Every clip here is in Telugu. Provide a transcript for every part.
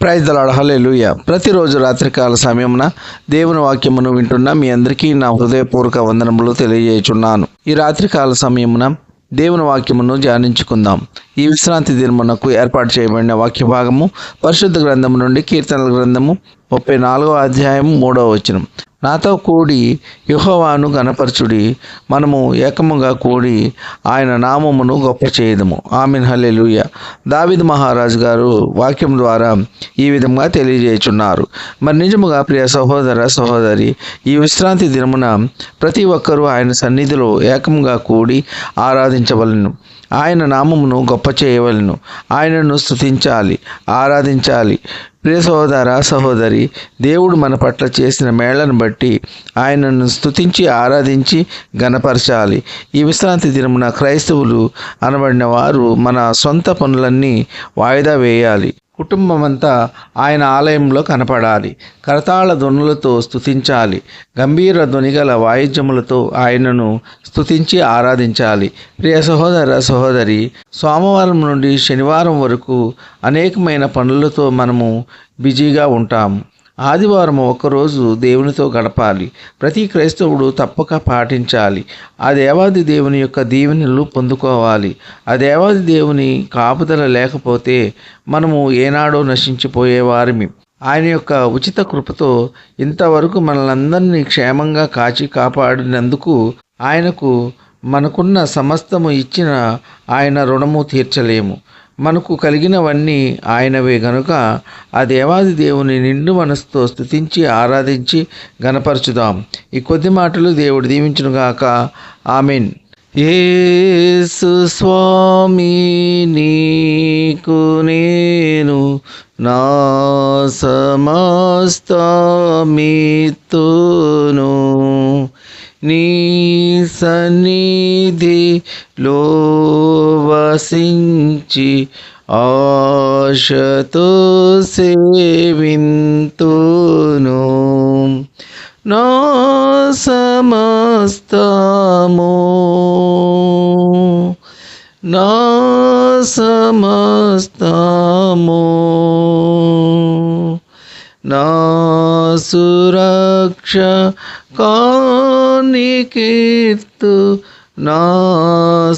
ప్రైజ్ ద లార్డ్, హల్లెలూయా. ప్రతిరోజు రాత్రికాల సమయమున దేవుని వాక్యమును వింటున్న మీ అందరికీ నా హృదయపూర్వక వందనములు తెలియజేయుచున్నాను. ఈ రాత్రికాల సమయమున దేవుని వాక్యమును ధ్యానించుకుందాం. ఈ విశ్రాంతి దినమునకు ఏర్పాటు చేయబడిన వాక్య భాగము పరిశుద్ధ గ్రంథము నుండి కీర్తనల గ్రంథము 34వ అధ్యాయం 3వ వచనం. నాతో కూడి యెహోవాను గణపరచుడి, మనము ఏకముగా కూడి ఆయన నామమును గొప్ప చేయదము. ఆమేన్, హల్లెలూయా. దావీదు మహారాజు గారు వాక్యం ద్వారా ఈ విధంగా తెలియజేయుచున్నారు. మరి నిజముగా ప్రియ సహోదర సహోదరి, ఈ విశ్రాంతి దినమున ప్రతి ఒక్కరూ ఆయన సన్నిధిలో ఏకముగా కూడి ఆరాధించవలెను. ఆయన నామమును గొప్ప చేయవలెను. ఆయనను స్తుతించాలి, ఆరాధించాలి. ప్రియ సహోదర సహోదరి, దేవుడు మన పట్ల చేసిన మేళ్లను బట్టి ఆయనను స్తుతించి ఆరాధించి గణపరచాలి. ఈ విశ్రాంతి దినమున క్రైస్తవులు అనబడిన వారు మన సొంత పనులన్నీ వాయిదా వేయాలి. కుటుంబమంతా ఆయన ఆలయంలో కనపడాలి. కరతాళ ధ్వనులతో స్తుతించాలి. గంభీర ధ్వనిగల వాయిద్యములతో ఆయనను స్తుతించి ఆరాధించాలి. ప్రియ సహోదర సహోదరి, సోమవారం నుండి శనివారం వరకు అనేకమైన పనులతో మనము బిజీగా ఉంటాము. ఆదివారం ఒక్కరోజు దేవునితో గడపాలి. ప్రతి క్రైస్తవుడు తప్పక పాటించాలి. ఆ దేవాది దేవుని యొక్క దీవెనలు పొందుకోవాలి. ఆ దేవాది దేవుని కాపుదల లేకపోతే మనము ఏనాడో నశించిపోయేవారిమి. ఆయన యొక్క ఉచిత కృపతో ఇంతవరకు మనలందరినీ క్షేమంగా కాచి కాపాడినందుకు ఆయనకు మనకున్న సమస్తము ఇచ్చిన ఆయన రుణము తీర్చలేము. మనకు కలిగినవన్నీ ఆయనవే గనుక ఆ దేవాది దేవుని నిండు మనసుతో స్తుతించి ఆరాధించి గణపరచుదాం. ఈ కొద్ది మాటలు దేవుడు దీవించునుగాక. ఆమేన్. యేసు స్వామి, నీకు నేను నా సమస్తమిత్తును, నీ సన్నిధిలో వసించి ఆశతో సేవింతును. నా సమస్తము, నా సమస్తము, నా సురక్ష కానికీర్తు, నా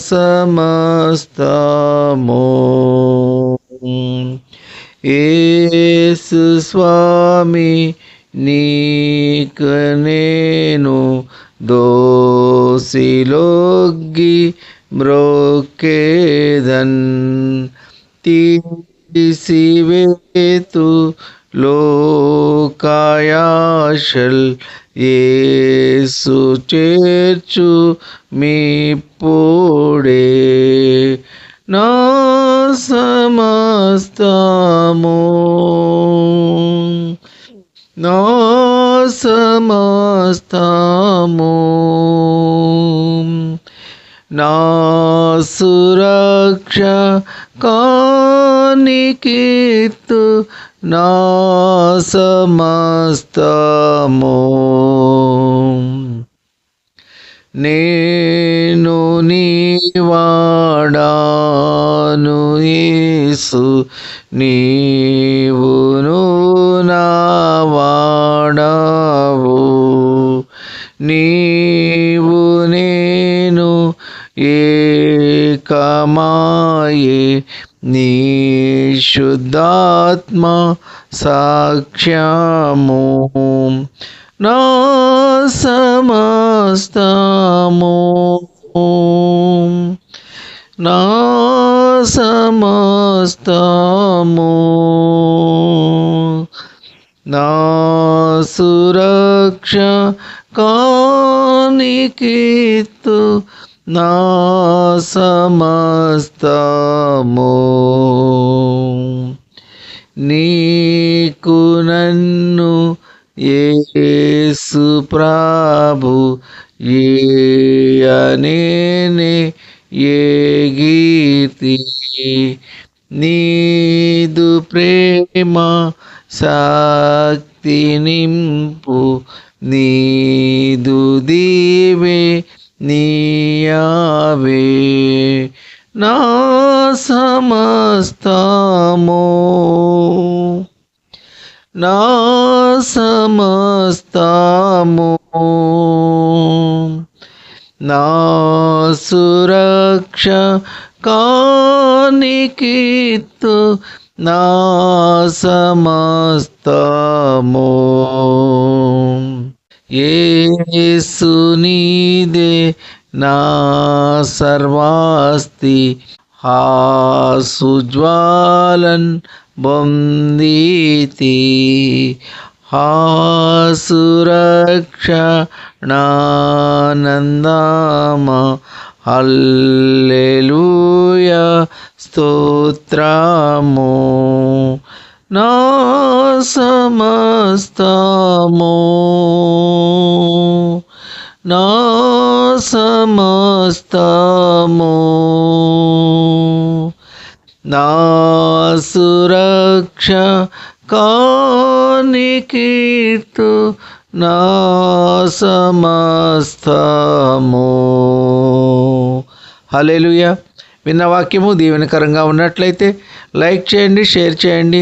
సమస్తము. యేసు స్వామి, నీకు నేను దోసిలొగ్గి మ్రొక్కెదన్, తీసివేతు లోకాయాశల్, యేసు చేర్చు మీప్పుడే. నా సమస్తము, నా సమస్తము, నా సురక్ష కానికీర్తు, నా సమస్తము. నేను నీవాడాను యేసు, నీవును నావాడావు. నీవు నేను ఏకమాయే, నీ శుద్ధాత్మ సాక్ష్యము. నా సమస్తము, నా సమస్తము, నా సురక్ష కానికీర్తు, నా సమస్తము. నీకు నన్ను యేసు ప్రభు ఏయనేనే ఏగీతి, నీదు ప్రేమ శక్తి నింపు, నీదు దీవే నీయావే. నా సమస్తము, నా సమస్తము, నా సురక్ష కానికిత్తు నా సమస్తము. యేసు నీదే నా సర్వాస్తి, సుజ్వాలన్ బొందీతి, సురక్షణానందమ, హల్లెలూయా స్తోత్రము. నా సమస్తము, నా సమస్తము, నా సురక్ష కానికీర్తు నా సమస్తము. హల్లెలూయా. విన్న వాక్యము దీవెనకరంగా ఉన్నట్లయితే లైక్ చేయండి, షేర్ చేయండి,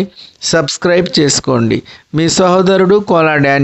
సబ్స్క్రైబ్ చేసుకోండి. మీ సహోదరుడు కోలా డాన్.